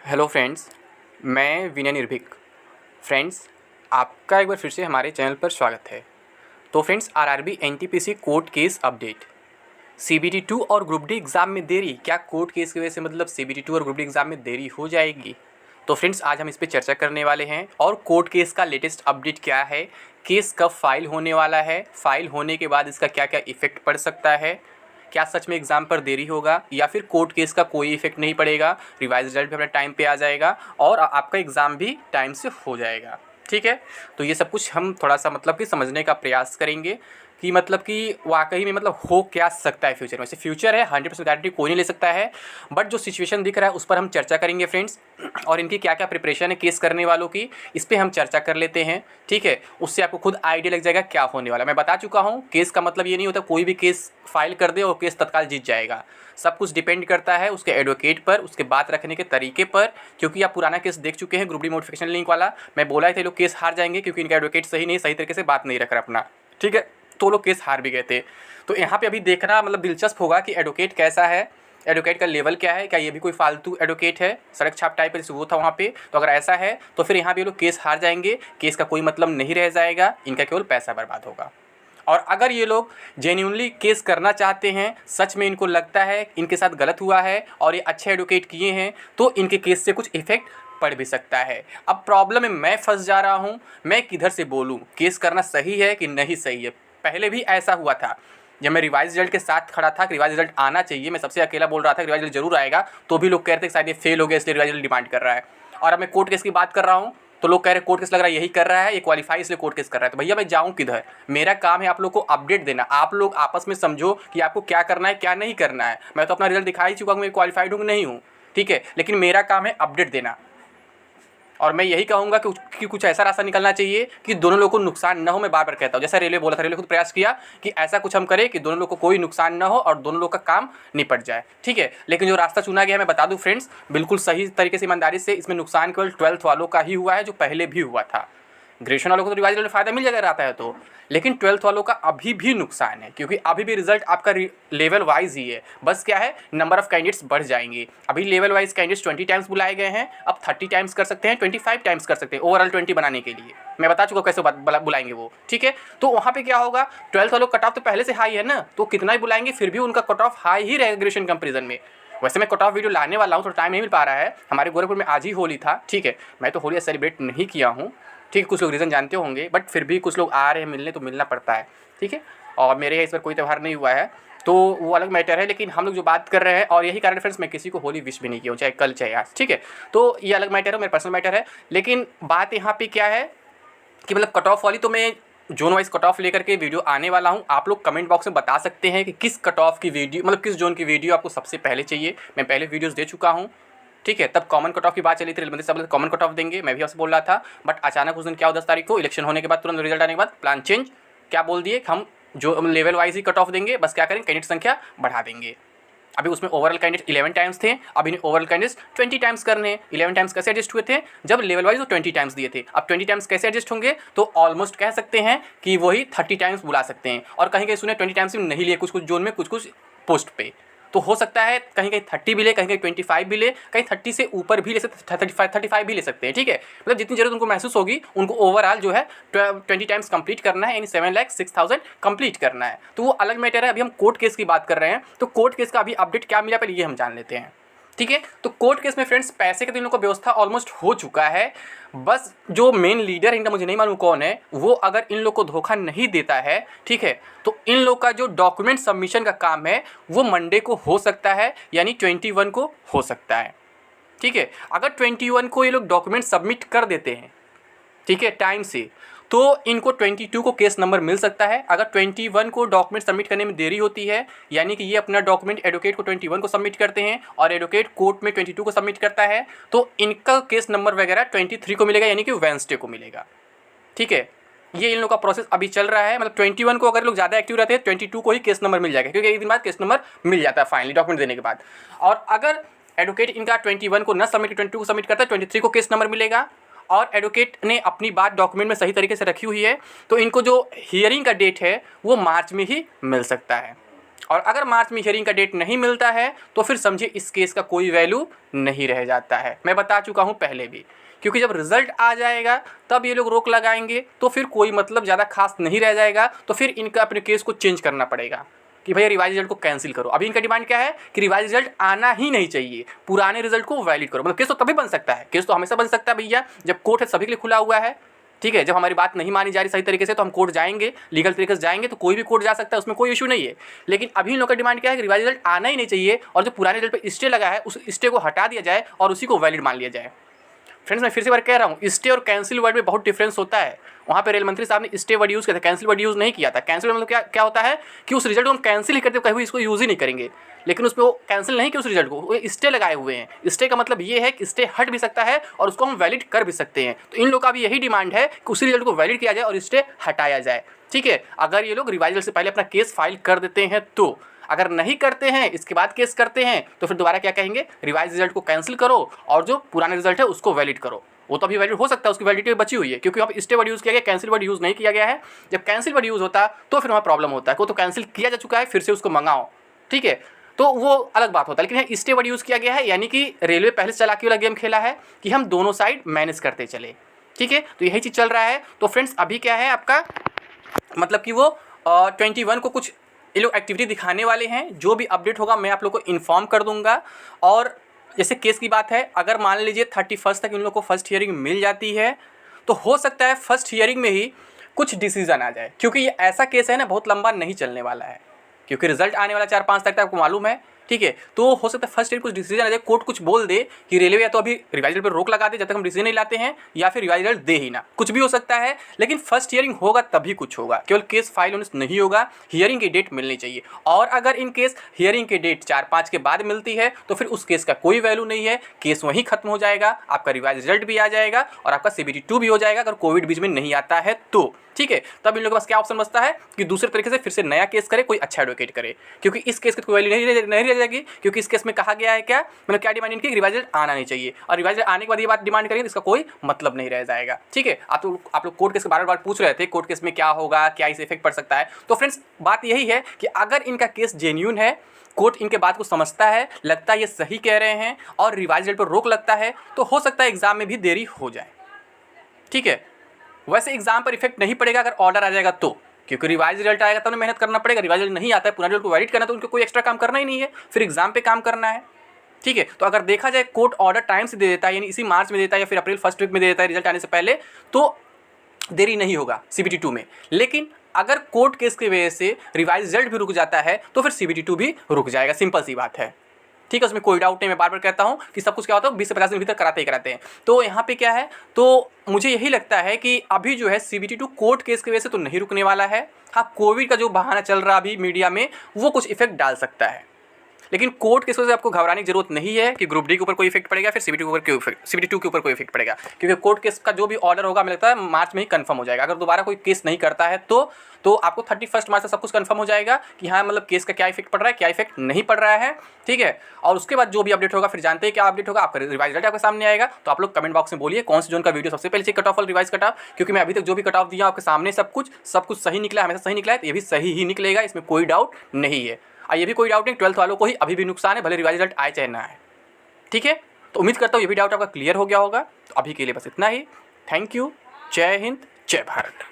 Hello friends, मैं विनय निर्भीक। Friends, आपका एक बार फिर से हमारे चैनल पर स्वागत है। तो friends, RRB NTPC court case update. CBT 2 और ग्रुप डी एग्ज़ाम में देरी, क्या कोर्ट केस की वजह से मतलब सीबीटी 2 और ग्रुप डी एग्ज़ाम में देरी हो जाएगी? तो फ्रेंड्स, आज हम इस पर चर्चा करने वाले हैं और कोर्ट केस का लेटेस्ट अपडेट क्या है, केस कब फाइल होने वाला है, फाइल होने के बाद इसका क्या क्या इफ़ेक्ट पड़ सकता है, क्या सच में एग्ज़ाम पर देरी होगा या फिर कोर्ट केस का कोई इफेक्ट नहीं पड़ेगा, रिवाइज रिजल्ट भी अपने टाइम पे आ जाएगा और आपका एग्ज़ाम भी टाइम से हो जाएगा। ठीक है, तो ये सब कुछ हम थोड़ा सा मतलब कि समझने का प्रयास करेंगे कि मतलब कि वाकई में मतलब हो क्या सकता है फ्यूचर में। वैसे फ्यूचर है 100% गारंटी कोई नहीं ले सकता है, बट जो सिचुएशन दिख रहा है उस पर हम चर्चा करेंगे फ्रेंड्स। और इनकी क्या क्या प्रिपरेशन है केस करने वालों की, इस पर हम चर्चा कर लेते हैं। ठीक है, उससे आपको खुद आइडिया लग जाएगा क्या होने वाला। मैं बता चुका हूँ, केस का मतलब ये नहीं होता कोई भी केस फाइल कर दे और केस तत्काल जीत जाएगा। सब कुछ डिपेंड करता है उसके एडवोकेट पर, उसके बात रखने के तरीके पर। क्योंकि आप पुराना केस देख चुके हैं, ग्रुप डी नोटिफिकेशन लिंक वाला। मैं बोला थे लोग केस हार जाएंगे क्योंकि इनका एडवोकेट सही नहीं, सही तरीके से बात नहीं रख रहा अपना। ठीक है, तो लोग केस हार भी गए थे। तो यहाँ पे अभी देखना मतलब दिलचस्प होगा कि एडवोकेट कैसा है, एडवोकेट का लेवल क्या है, क्या ये भी कोई फालतू एडवोकेट है, सड़क छाप टाइप जैसे वो था वहाँ पे। तो अगर ऐसा है तो फिर यहाँ पे लोग केस हार जाएंगे, केस का कोई मतलब नहीं रह जाएगा, इनका केवल पैसा बर्बाद होगा। और अगर ये लोग जेन्युइनली केस करना चाहते हैं, सच में इनको लगता है इनके साथ गलत हुआ है और ये अच्छे एडवोकेट किए हैं, तो इनके केस से कुछ इफेक्ट पड़ भी सकता है। अब प्रॉब्लम में मैं फंस जा रहा हूँ, मैं किधर से बोलूँ, केस करना सही है कि नहीं सही है। पहले भी ऐसा हुआ था जब मैं रिवाइज रिजल्ट के साथ खड़ा था कि रिवाइज रिजल्ट आना चाहिए, मैं सबसे अकेला बोल रहा था कि रिवाइज रिजल्ट जरूर आएगा, तो भी लोग कह रहे थे कि शायद ये फेल हो गया इसलिए रिवाइज रिजल्ट डिमांड कर रहा है। और अब मैं कोर्ट केस की बात कर रहा हूँ तो लोग कह रहे हैं कोर्ट केस लग रहा है यही कर रहा है, ये क्वालिफाई इसलिए कोर्ट केस कर रहा है। तो भैया मैं जाऊँ किधर? मेरा काम है आप लोग को अपडेट देना, आप लोग आपस में समझो कि आपको क्या करना है क्या नहीं करना है। मैं तो अपना रिजल्ट दिखा ही चुका हूँ, मैं क्वालिफाइड हूँ नहीं हूँ। ठीक है, लेकिन मेरा काम है अपडेट देना। और मैं यही कहूँगा कि कुछ ऐसा रास्ता निकलना चाहिए कि दोनों लोगों को नुकसान न हो। मैं बार बार कहता हूँ, जैसा रेलवे बोला था, रेलवे खुद प्रयास किया कि ऐसा कुछ हम करें कि दोनों लोग को कोई नुकसान न हो और दोनों लोग का काम निपट जाए। ठीक है, लेकिन जो रास्ता चुना गया है मैं बता दूँ फ्रेंड्स, बिल्कुल सही तरीके से ईमानदारी से, इसमें नुकसान केवल 12th वालों का ही हुआ है, जो पहले भी हुआ था। ग्रेजुएशन वालों को तो रिवाइज में फ़ायदा मिल जाएगा रहता है तो, लेकिन 12th वालों का अभी भी नुकसान है क्योंकि अभी भी रिजल्ट आपका लेवल वाइज ही है। बस क्या है, नंबर ऑफ़ कैंडिडेट्स बढ़ जाएंगे। अभी लेवल वाइज कैंडिडेट्स 20 टाइम्स बुलाए गए हैं, अब 30 टाइम्स कर सकते हैं, 25 टाइम्स कर सकते हैं, ओवरऑल 20 बनाने के लिए। मैं बता चुका कैसे बुलाएंगे वो। ठीक है, तो वहाँ पे क्या होगा, 12th वालों का कट ऑफ तो पहले से हाई है ना, तो कितना ही बुलाएंगे फिर भी उनका कट ऑफ हाई ही रहेगा ग्रेजुएशन कंपेरिजन में। वैसे मैं कट ऑफ वीडियो लाने वाला हूँ, तो टाइम नहीं मिल पा रहा है। हमारे गोरखपुर में आज ही होली था। ठीक है, मैं तो होली सेलिब्रेट नहीं किया हूँ। ठीक है, कुछ लोग रीज़न जानते होंगे, बट फिर भी कुछ लोग आ रहे हैं मिलने, तो मिलना पड़ता है। ठीक है, और मेरे यहाँ इस पर कोई त्यौहार नहीं हुआ है तो वो अलग मैटर है, लेकिन हम लोग जो बात कर रहे हैं, और यही कारण फ्रेंड्स मैं किसी को होली विश भी नहीं किया हूँ, चाहे कल चाहे आज। ठीक है, तो ये अलग मैटर है, मेरा पर्सनल मैटर है। लेकिन बात यहाँ पे क्या है कि मतलब कट ऑफ वाली तो मैं जोन वाइज कट ऑफ लेकर के वीडियो आने वाला हूँ। आप लोग कमेंट बॉक्स में बता सकते हैं कि किस कट ऑफ की वीडियो, मतलब किस जोन की वीडियो आपको सबसे पहले चाहिए। मैं पहले वीडियोस दे चुका हूँ। ठीक है, तब कॉमन कट ऑफ की बात चली थी, रेलवे सब कॉमन कट ऑफ देंगे, मैं भी आपसे बोल रहा था। बट अचानक उस दिन क्या हो, 10 तारीख को इलेक्शन होने के बाद, तुरंत रिजल्ट आने के बाद प्लान चेंज। क्या बोल दिए, हम जो लेवल वाइज ही कट ऑफ देंगे, बस क्या करेंगे, कैंडिडेट संख्या बढ़ा देंगे। अभी उसमें ओवरऑल कैंडिडेट 11 टाइम्स थे, अभी ओवरऑल कैंडिडेट्स 20 टाइम्स करने हैं। 11 टाइम्स कैसे एडजस्ट हुए थे, जब लेवल वाइज वो 20 टाइम्स दिए थे। अब 20 टाइम्स कैसे एडजस्ट होंगे, तो ऑलमोस्ट कह सकते हैं कि वही 30 टाइम्स बुला सकते हैं। और कहीं कहीं सुने 20 टाइम्स नहीं लिए, कुछ कुछ जोन में, कुछ कुछ पोस्ट पे। तो हो सकता है कहीं कहीं 30 भी ले, कहीं कहीं 25 भी ले, कहीं 30 से ऊपर भी ले सकते, 35 भी ले सकते हैं। ठीक है, मतलब जितनी जरूरत उनको महसूस होगी, उनको ओवरऑल जो है 20 टाइम्स कंप्लीट करना है, यानी 7,06,000 कंप्लीट करना है। तो वो अलग मैटर है। अभी हम कोर्ट केस की बात कर रहे हैं, तो कोर्ट केस का अभी अपडेट क्या मिला पहले ये हम जान लेते हैं। ठीक है, तो कोर्ट केस में फ्रेंड्स पैसे के तो इन लोगों का व्यवस्था ऑलमोस्ट हो चुका है। बस जो मेन लीडर है इनका, मुझे नहीं मालूम कौन है, वो अगर इन लोग को धोखा नहीं देता है, ठीक है, तो इन लोग का जो डॉक्यूमेंट सबमिशन का काम है वो मंडे को हो सकता है, यानी 21 को हो सकता है। ठीक है, अगर 21 को ये लोग डॉक्यूमेंट सबमिट कर देते हैं, ठीक है, टाइम से, तो इनको 22 को केस नंबर मिल सकता है। अगर 21 को डॉक्यूमेंट सबमिट करने में देरी होती है, यानी कि ये अपना डॉक्यूमेंट एडवोकेट को 21 को सबमिट करते हैं और एडवोकेट कोर्ट में 22 को सबमिट करता है, तो इनका केस नंबर वगैरह 23 को मिलेगा, यानी कि वेडनेसडे को मिलेगा। ठीक है, ये इन लोग का प्रोसेस अभी चल रहा है। मतलब 21 को अगर लोग ज़्यादा एक्टिव रहते हैं, 22 को ही केस नंबर मिल जाएगा, क्योंकि एक दिन बाद केस नंबर मिल जाता है फाइनली डॉक्यूमेंट देने के बाद। और अगर एडवोकेट इनका 21 को न सबमिट, 22 को सबमिट करता है, 23 को केस नंबर मिलेगा। और एडवोकेट ने अपनी बात डॉक्यूमेंट में सही तरीके से रखी हुई है, तो इनको जो हियरिंग का डेट है वो मार्च में ही मिल सकता है। और अगर मार्च में हियरिंग का डेट नहीं मिलता है तो फिर समझिए इस केस का कोई वैल्यू नहीं रह जाता है। मैं बता चुका हूँ पहले भी, क्योंकि जब रिजल्ट आ जाएगा तब ये लोग रोक लगाएंगे तो फिर कोई मतलब ज़्यादा खास नहीं रह जाएगा, तो फिर इनका अपने केस को चेंज करना पड़ेगा कि भैया रिवाइज रिजल्ट को कैंसिल करो। अभी इनका डिमांड क्या है कि रिवाइज रिजल्ट आना ही नहीं चाहिए, पुराने रिजल्ट को वैलिड करो। मतलब केस तो तभी बन सकता है, केस तो हमेशा बन सकता है भैया जब कोर्ट है सभी के लिए खुला हुआ है, ठीक है। जब हमारी बात नहीं मानी जा रही सही तरीके से तो हम कोर्ट जाएंगे, लीगल तरीके से जाएंगे, तो कोई भी कोर्ट जा सकता है, उसमें कोई इशू नहीं है। लेकिन अभी इन लोगों का डिमांड क्या है कि रिवाइज रिजल्ट आना ही नहीं चाहिए और जो पुराने रिजल्ट पर स्टे लगा है उस स्टे को हटा दिया जाए और उसी को वैलिड मान लिया जाए। फ्रेंड्स मैं फिर से बार कह रहा हूँ, स्टे और कैंसिल वर्ड में बहुत डिफरेंस होता है। वहाँ पे रेल मंत्री साहब ने स्टे वर्ड यूज़ किया था, कैंसिल वर्ड यूज़ नहीं किया था। कैंसिल मतलब क्या होता है कि उस रिजल्ट को हम कैंसिल ही करते कहीं इसको यूज़ ही नहीं करेंगे, लेकिन उसमें वो कैंसिल नहीं कि उस रिजल्ट को वो स्टे लगाए हुए हैं। स्टे का मतलब ये है कि स्टे हट भी सकता है और उसको हम वैलिड कर भी सकते हैं। तो इन लोगों का भी यही डिमांड है कि उसी रिजल्ट को वैलिड किया जाए और स्टे हटाया जाए, ठीक है। अगर ये लोग रिवाइजल से पहले अपना केस फाइल कर देते हैं तो, अगर नहीं करते हैं इसके बाद केस करते हैं तो फिर दोबारा क्या कहेंगे, रिवाइज रिजल्ट को कैंसिल करो और जो पुराना रिजल्ट है उसको वैलिड करो। वो तो अभी वैलिड हो सकता है, उसकी वैलिडिटी बची हुई है, क्योंकि अब स्टे वर्ड यूज़ किया गया, कैंसिल वर्ड यूज़ नहीं किया गया है। जब कैंसिल वर्ड यूज़ होता तो फिर वहाँ प्रॉब्लम होता है, को तो कैंसिल किया जा चुका है फिर से उसको मंगाओ, ठीक है, तो वो अलग बात होता है। लेकिन यहाँ स्टे वर्ड यूज़ किया गया है, यानी कि रेलवे पहले से चालाकी वाला गेम खेला है कि हम दोनों साइड मैनेज करते चले, ठीक है। तो यही चीज़ चल रहा है। तो फ्रेंड्स अभी क्या है आपका, मतलब कि वो 21 को कुछ ये लोग एक्टिविटी दिखाने वाले हैं। जो भी अपडेट होगा मैं आप लोग को इन्फॉर्म कर दूंगा। और जैसे केस की बात है, अगर मान लीजिए 31 तक इन लोग को फर्स्ट हियरिंग मिल जाती है तो हो सकता है फर्स्ट हियरिंग में ही कुछ डिसीजन आ जाए, क्योंकि ये ऐसा केस है ना बहुत लंबा नहीं चलने वाला है, क्योंकि रिजल्ट आने वाला 4-5 तारीख तक आपको मालूम है, ठीक है। तो हो सकता है फर्स्ट हियरिंग कुछ डिसीजन आ जाए, कोर्ट कुछ बोल दे कि रेलवे या तो अभी रिवाइजल पर रोक लगा दे जब तक हम डिसीजन नहीं लाते हैं, या फिर रिवाइजल दे ही ना, कुछ भी हो सकता है। लेकिन फर्स्ट हियरिंग होगा तभी कुछ होगा, केवल केस फाइल होने से नहीं होगा, हियरिंग की डेट मिलनी चाहिए। और अगर इन केस हियरिंग की डेट 4-5 के बाद मिलती है तो फिर उस केस का कोई वैल्यू नहीं है, केस वहीं खत्म हो जाएगा, आपका रिवाइज रिजल्ट भी आ जाएगा और आपका CBT 2 भी हो जाएगा, अगर कोविड बीच में नहीं आता है तो, ठीक है। तब इन लोगों के पास क्या ऑप्शन बचता है कि दूसरे तरीके से फिर से नया केस करे, कोई अच्छा एडवोकेट करे, क्योंकि इस केस की कोई वैल्यू नहीं रह जाएगी। क्योंकि इस केस में कहा गया है क्या, मतलब क्या डिमांड इनकी, रिवाइजल आना नहीं चाहिए, और रिवाइजल आने के बाद ये बात डिमांड करेंगे तो इसका कोई मतलब नहीं रह जाएगा, ठीक है। आप लोग कोर्ट केस के बार पूछ रहे थे कोर्ट केस में क्या होगा, क्या इसे इफेक्ट पड़ सकता है। तो फ्रेंड्स बात यही है कि अगर इनका केस जेन्यून है, कोर्ट इनके बात को समझता है, लगता है ये सही कह रहे हैं और रिवाइजल पर रोक लगता है, तो हो सकता है एग्जाम में भी देरी हो जाए, ठीक है। वैसे एग्जाम पर इफेक्ट नहीं पड़ेगा अगर ऑर्डर आ जाएगा तो, क्योंकि रिवाइज रिजल्ट आएगा तब मेहनत करना पड़ेगा, रिवाइज रिजल्ट नहीं आता है पुराने रिजल्ट को वैलिड करना तो उनको कोई एक्स्ट्रा काम करना ही नहीं है, फिर एग्जाम पे काम करना है, ठीक है। तो अगर देखा जाए कोर्ट ऑर्डर टाइम से दे देता है, यानी इसी मार्च में देता है या फिर अप्रैल फर्स्ट वीक में दे देता है रिजल्ट आने से पहले, तो देरी नहीं होगा CBT 2 में। लेकिन अगर कोर्ट केस की वजह से रिवाइज रिजल्ट भी रुक जाता है तो फिर CBT 2 भी रुक जाएगा, सिंपल सी बात है, ठीक है। उसमें कोई डाउट नहीं, मैं बार बार कहता हूँ कि सब कुछ क्या होता है 20 से 50 दिन भीतर कराते ही कराते हैं। तो यहाँ पे क्या है, तो मुझे यही लगता है कि अभी जो है CBT 2 कोर्ट केस की वजह से तो नहीं रुकने वाला है। हाँ, कोविड का जो बहाना चल रहा अभी मीडिया में वो कुछ इफेक्ट डाल सकता है, लेकिन कोर्ट केस वजह से आपको घबराने की जरूरत नहीं है कि ग्रुप डी के ऊपर कोई इफेक्ट पड़ेगा, फिर CBT 2 के ऊपर कोई इफेक्ट पड़ेगा, क्योंकि कोर्ट केस का जो भी ऑर्डर होगा मुझे लगता है मार्च में ही कंफर्म हो जाएगा। अगर दोबारा कोई केस नहीं करता है तो आपको 31 मार्च से सब कुछ कंफर्म हो जाएगा कि हाँ मतलब केस का क्या इफेक्ट पड़ रहा है, क्या इफेक्ट नहीं पड़ रहा है, ठीक है। और उसके बाद जो भी अपडेट होगा फिर जानते हैं क्या अपडेट होगा, आपका रिवाइज रिजल्ट आपके सामने आएगा। तो आप लोग कमेंट बॉक्स में बोलिए कौन सी जोन का वीडियो सबसे पहले चाहिए, कट ऑफ और रिवाइज कट ऑफ, क्योंकि मैं अभी तक जो भी कट ऑफ दिया आपके सामने सब कुछ सही निकला, हमेशा सही निकला है, तो ये भी सही ही निकलेगा, इसमें कोई डाउट नहीं है। और ये भी कोई डाउट नहीं 12th वालों को ही अभी भी नुकसान है, भले रिवाइज रिजल्ट आए चाहे ना आए, ठीक है। तो उम्मीद करता हूँ ये भी डाउट आपका क्लियर हो गया होगा। तो अभी के लिए बस इतना ही। Thank you. जय हिंद, जय भारत।